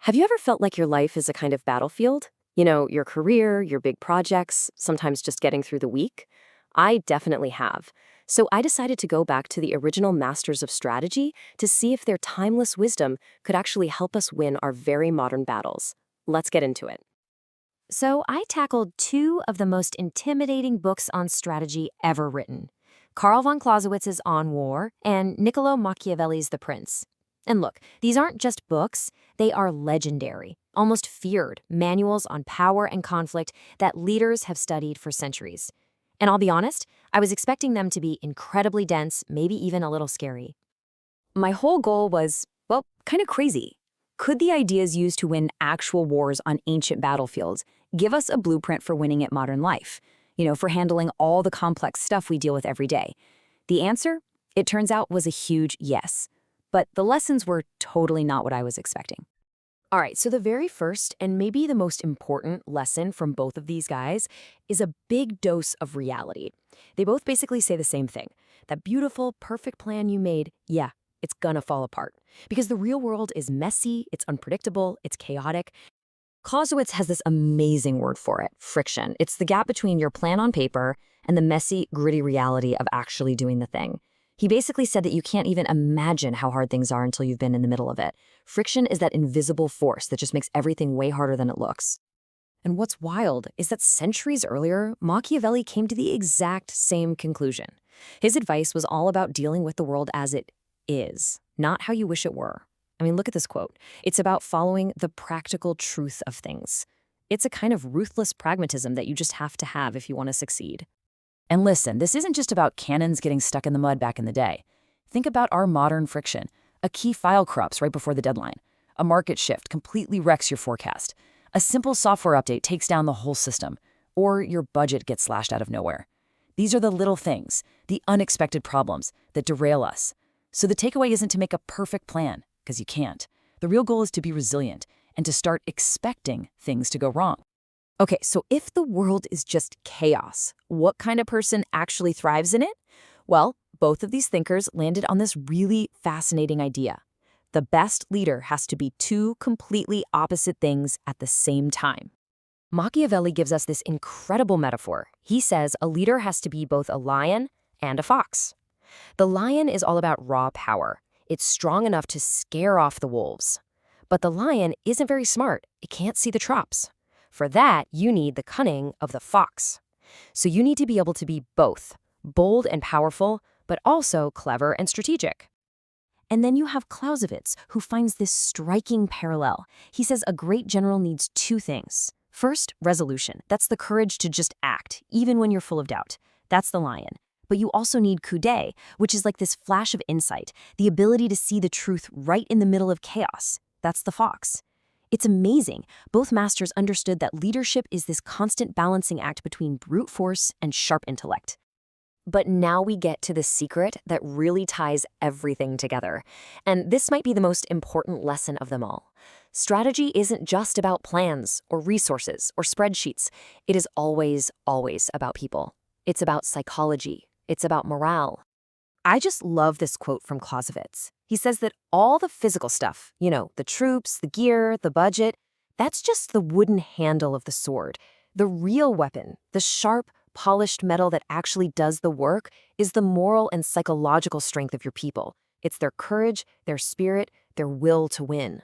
Have you ever felt like your life is a kind of battlefield? You know, your career, your big projects, sometimes just getting through the week? I definitely have. So I decided to go back to the original masters of strategy to see if their timeless wisdom could actually help us win our very modern battles. Let's get into it. So I tackled two of the most intimidating books on strategy ever written. Carl von Clausewitz's On War and Niccolo Machiavelli's The Prince. And look, these aren't just books, they are legendary, almost feared manuals on power and conflict that leaders have studied for centuries. And I'll be honest, I was expecting them to be incredibly dense, maybe even a little scary. My whole goal was, well, kind of crazy. Could the ideas used to win actual wars on ancient battlefields give us a blueprint for winning at modern life? For handling all the complex stuff we deal with every day? The answer, it turns out, was a huge yes. But the lessons were totally not what I was expecting. All right, so the very first and maybe the most important lesson from both of these guys is a big dose of reality. They both basically say the same thing. That beautiful, perfect plan you made, yeah, it's gonna fall apart. Because the real world is messy, it's unpredictable, it's chaotic. Clausewitz has this amazing word for it, friction. It's the gap between your plan on paper and the messy, gritty reality of actually doing the thing. He basically said that you can't even imagine how hard things are until you've been in the middle of it. Friction is that invisible force that just makes everything way harder than it looks. And what's wild is that centuries earlier, Machiavelli came to the exact same conclusion. His advice was all about dealing with the world as it is, not how you wish it were. I mean, look at this quote. It's about following the practical truth of things. It's a kind of ruthless pragmatism that you just have to have if you want to succeed. And listen, this isn't just about cannons getting stuck in the mud back in the day. Think about our modern friction. A key file corrupts right before the deadline. A market shift completely wrecks your forecast. A simple software update takes down the whole system. Or your budget gets slashed out of nowhere. These are the little things, the unexpected problems that derail us. So the takeaway isn't to make a perfect plan, because you can't. The real goal is to be resilient and to start expecting things to go wrong. Okay, so if the world is just chaos, what kind of person actually thrives in it? Well, both of these thinkers landed on this really fascinating idea. The best leader has to be two completely opposite things at the same time. Machiavelli gives us this incredible metaphor. He says a leader has to be both a lion and a fox. The lion is all about raw power. It's strong enough to scare off the wolves. But the lion isn't very smart. It can't see the traps. For that, you need the cunning of the fox. So you need to be able to be both, bold and powerful, but also clever and strategic. And then you have Clausewitz, who finds this striking parallel. He says a great general needs two things. First, resolution. That's the courage to just act, even when you're full of doubt. That's the lion. But you also need coup d'etat, which is like this flash of insight, the ability to see the truth right in the middle of chaos. That's the fox. It's amazing. Both masters understood that leadership is this constant balancing act between brute force and sharp intellect. But now we get to the secret that really ties everything together. And this might be the most important lesson of them all. Strategy isn't just about plans or resources or spreadsheets. It is always, always about people. It's about psychology. It's about morale. I just love this quote from Clausewitz. He says that all the physical stuff, the troops, the gear, the budget, that's just the wooden handle of the sword. The real weapon, the sharp, polished metal that actually does the work, is the moral and psychological strength of your people. It's their courage, their spirit, their will to win.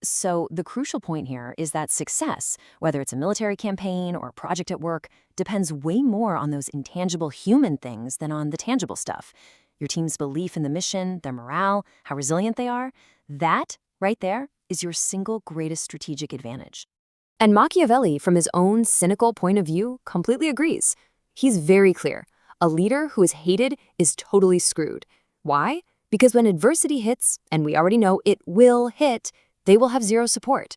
So the crucial point here is that success, whether it's a military campaign or a project at work, depends way more on those intangible human things than on the tangible stuff. Your team's belief in the mission, their morale, how resilient they are, that, right there, is your single greatest strategic advantage. And Machiavelli, from his own cynical point of view, completely agrees. He's very clear. A leader who is hated is totally screwed. Why? Because when adversity hits, and we already know it will hit, they will have zero support.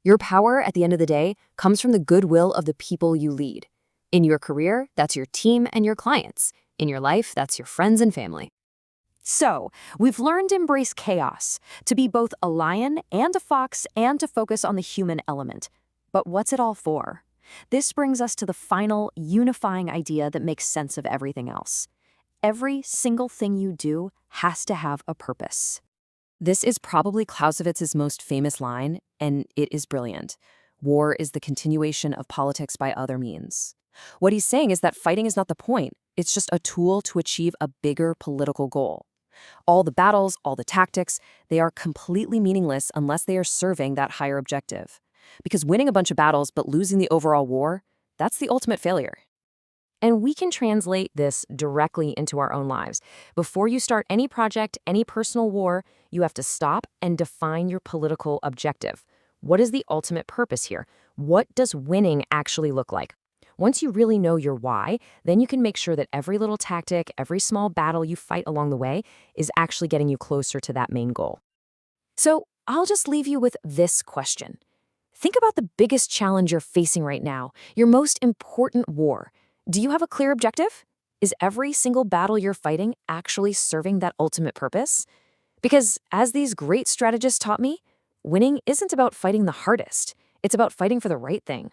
Your power, at the end of the day, comes from the goodwill of the people you lead. In your career, that's your team and your clients. In your life, that's your friends and family. So, we've learned to embrace chaos, to be both a lion and a fox, and to focus on the human element. But what's it all for? This brings us to the final, unifying idea that makes sense of everything else. Every single thing you do has to have a purpose. This is probably Clausewitz's most famous line, and it is brilliant. War is the continuation of politics by other means. What he's saying is that fighting is not the point. It's just a tool to achieve a bigger political goal. All the battles, all the tactics, they are completely meaningless unless they are serving that higher objective. Because winning a bunch of battles but losing the overall war, that's the ultimate failure. And we can translate this directly into our own lives. Before you start any project, any personal war, you have to stop and define your political objective. What is the ultimate purpose here? What does winning actually look like? Once you really know your why, then you can make sure that every little tactic, every small battle you fight along the way is actually getting you closer to that main goal. So I'll just leave you with this question. Think about the biggest challenge you're facing right now, your most important war. Do you have a clear objective? Is every single battle you're fighting actually serving that ultimate purpose? Because as these great strategists taught me, winning isn't about fighting the hardest. It's about fighting for the right thing.